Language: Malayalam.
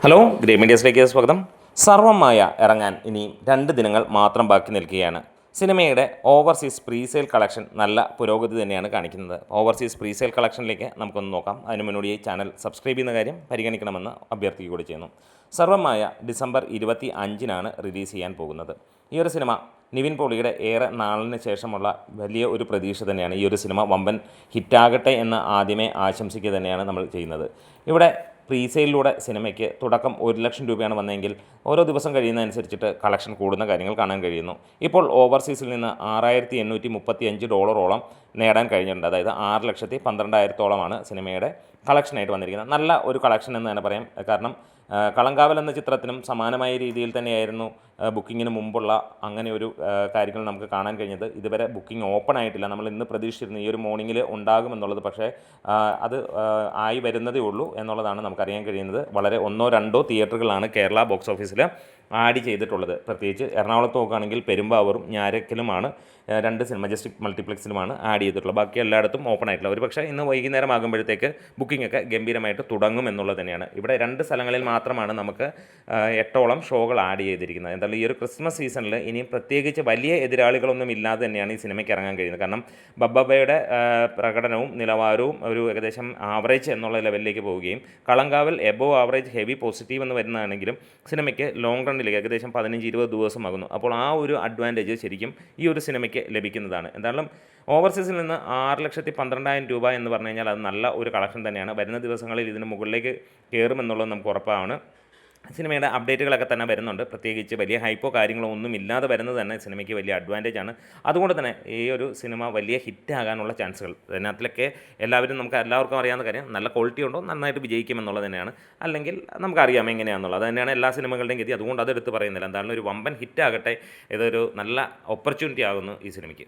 ഹലോ ഗ്രേ മീഡിയസിലേക്ക് സ്വാഗതം. സർവമായ ഇറങ്ങാൻ ഇനി 2 ദിനങ്ങൾ മാത്രം ബാക്കി നിൽക്കുകയാണ്. സിനിമയുടെ ഓവർസീസ് പ്രീസെയിൽ കളക്ഷൻ നല്ല പുരോഗതി തന്നെയാണ് കാണിക്കുന്നത്. ഓവർസീസ് പ്രീസെയിൽ കളക്ഷനിലേക്ക് നമുക്കൊന്ന് നോക്കാം. അതിന് മുന്നോടിയായി ചാനൽ സബ്സ്ക്രൈബ് ചെയ്യുന്ന കാര്യം പരിഗണിക്കണമെന്ന് അഭ്യർത്ഥിക്കുകയും ചെയ്യുന്നു. സർവമായ ഡിസംബർ 25-നാണ് റിലീസ് ചെയ്യാൻ പോകുന്നത്. ഈ ഒരു സിനിമ നിവിൻ പോളിയുടെ ഏറെ നാളിന് ശേഷമുള്ള വലിയ ഒരു പ്രതീക്ഷ തന്നെയാണ്. ഈ ഒരു സിനിമ വമ്പൻ ഹിറ്റാകട്ടെ എന്ന് ആദ്യമേ ആശംസിക്കുക തന്നെയാണ് നമ്മൾ ചെയ്യുന്നത്. ഇവിടെ പ്രീസെയിലൂടെ സിനിമയ്ക്ക് തുടക്കം 1,00,000 രൂപയാണ് വന്നതെങ്കിൽ ഓരോ ദിവസം കഴിയുന്നതനുസരിച്ചിട്ട് കളക്ഷൻ കൂടുന്ന കാര്യങ്ങൾ കാണാൻ കഴിയുന്നു. ഇപ്പോൾ ഓവർസീസിൽ നിന്ന് $6,835 നേടാൻ കഴിഞ്ഞിട്ടുണ്ട്. അതായത് 6,12,000 സിനിമയുടെ കളക്ഷനായിട്ട് വന്നിരിക്കുന്നത്. നല്ല ഒരു കളക്ഷൻ എന്ന് തന്നെ പറയാം. കാരണം കളങ്കാവൽ എന്ന ചിത്രത്തിനും സമാനമായ രീതിയിൽ തന്നെയായിരുന്നു ബുക്കിങ്ങിന് മുമ്പുള്ള അങ്ങനെ ഒരു കാര്യങ്ങൾ നമുക്ക് കാണാൻ കഴിഞ്ഞത്. ഇതുവരെ ബുക്കിംഗ് ഓപ്പൺ ആയിട്ടില്ല. നമ്മൾ ഇന്ന് പ്രതീക്ഷിച്ചിരുന്നു ഈ ഒരു മോർണിംഗിൽ ഉണ്ടാകുമെന്നുള്ളത്. പക്ഷേ അത് ആയി വരുന്നതേ ഉള്ളൂ എന്നുള്ളതാണ് നമുക്കറിയാൻ കഴിയുന്നത്. വളരെ 1-2 തിയേറ്ററുകളാണ് കേരള ബോക്സ് ഓഫീസിൽ ആഡ് ചെയ്തിട്ടുള്ളത്. പ്രത്യേകിച്ച് എറണാകുളത്ത് നോക്കുകയാണെങ്കിൽ പെരുമ്പാവൂരും ഞാരക്കലുമാണ് 2 സിനിമ മജസ്റ്റിക് മൾട്ടിപ്ലക്സിലുമാണ് ആഡ് ചെയ്തിട്ടുള്ളത്. ബാക്കി എല്ലായിടത്തും ഓപ്പൺ ആയിട്ടില്ല. ഒരു പക്ഷേ ഇന്ന് വൈകുന്നേരം ആകുമ്പോഴത്തേക്ക് ബുക്കിംഗ് ഒക്കെ ഗംഭീരമായിട്ട് തുടങ്ങും എന്നുള്ളത് തന്നെയാണ്. ഇവിടെ 2 സ്ഥലങ്ങളിൽ മാത്രമാണ് നമുക്ക് 8ഓളം ഷോകൾ ആഡ് ചെയ്തിരിക്കുന്നത്. എന്തായാലും ഈ ഒരു ക്രിസ്മസ് സീസണിൽ ഇനിയും പ്രത്യേകിച്ച് വലിയ എതിരാളികളൊന്നും ഇല്ലാതെ തന്നെയാണ് ഈ സിനിമയ്ക്ക് ഇറങ്ങാൻ കഴിയുന്നത്. കാരണം ബബ്ബയുടെ പ്രകടനവും നിലവാരവും ഒരു ഏകദേശം ആവറേജ് എന്നുള്ള ലെവലിലേക്ക് പോവുകയും Kalamkaval above average heavy positive എന്ന് വരുന്നതാണെങ്കിലും സിനിമയ്ക്ക് ലോങ് റണ്ണിലേക്ക് ഏകദേശം 15-20 ദിവസമാകുന്നു. അപ്പോൾ ആ ഒരു അഡ്വാൻറ്റേജ് ശരിക്കും ഈ ഒരു സിനിമയ്ക്ക് ലഭിക്കുന്നതാണ്. എന്തായാലും ഓവർസീസിൽ നിന്ന് 6,12,000 രൂപ എന്ന് പറഞ്ഞു കഴിഞ്ഞാൽ അത് നല്ല ഒരു കളക്ഷൻ തന്നെയാണ്. വരുന്ന ദിവസങ്ങളിൽ ഇതിന് മുകളിലേക്ക് കയറുമെന്നുള്ളത് നമുക്ക് ഉറപ്പാണ്. സിനിമയുടെ അപ്ഡേറ്റുകളൊക്കെ തന്നെ വരുന്നുണ്ട്. പ്രത്യേകിച്ച് വലിയ ഹൈപ്പോ കാര്യങ്ങളോ ഒന്നും ഇല്ലാതെ വരുന്നത് തന്നെ സിനിമയ്ക്ക് വലിയ അഡ്വാൻറ്റേജ് ആണ്. അതുകൊണ്ട് തന്നെ ഈ ഒരു സിനിമ വലിയ ഹിറ്റ് ആകാനുള്ള ചാൻസുകൾ ഇതിനകത്തിലൊക്കെ നമുക്ക് എല്ലാവർക്കും അറിയാവുന്ന കാര്യം, നല്ല ക്വാളിറ്റി ഉണ്ടോ നന്നായിട്ട് വിജയിക്കുമെന്നുള്ളത് തന്നെയാണ്. അല്ലെങ്കിൽ നമുക്കറിയാം എങ്ങനെയാണെന്നുള്ളത്. അത് തന്നെയാണ് എല്ലാ സിനിമകളുടെയും ഗതി. അതുകൊണ്ട് അതെടുത്ത് പറയുന്നില്ല. എന്തായാലും ഒരു വമ്പൻ ഹിറ്റ് ആകട്ടെ. ഇതൊരു നല്ല ഓപ്പർച്യൂണിറ്റി ആകുന്നു ഈ സിനിമയ്ക്ക്.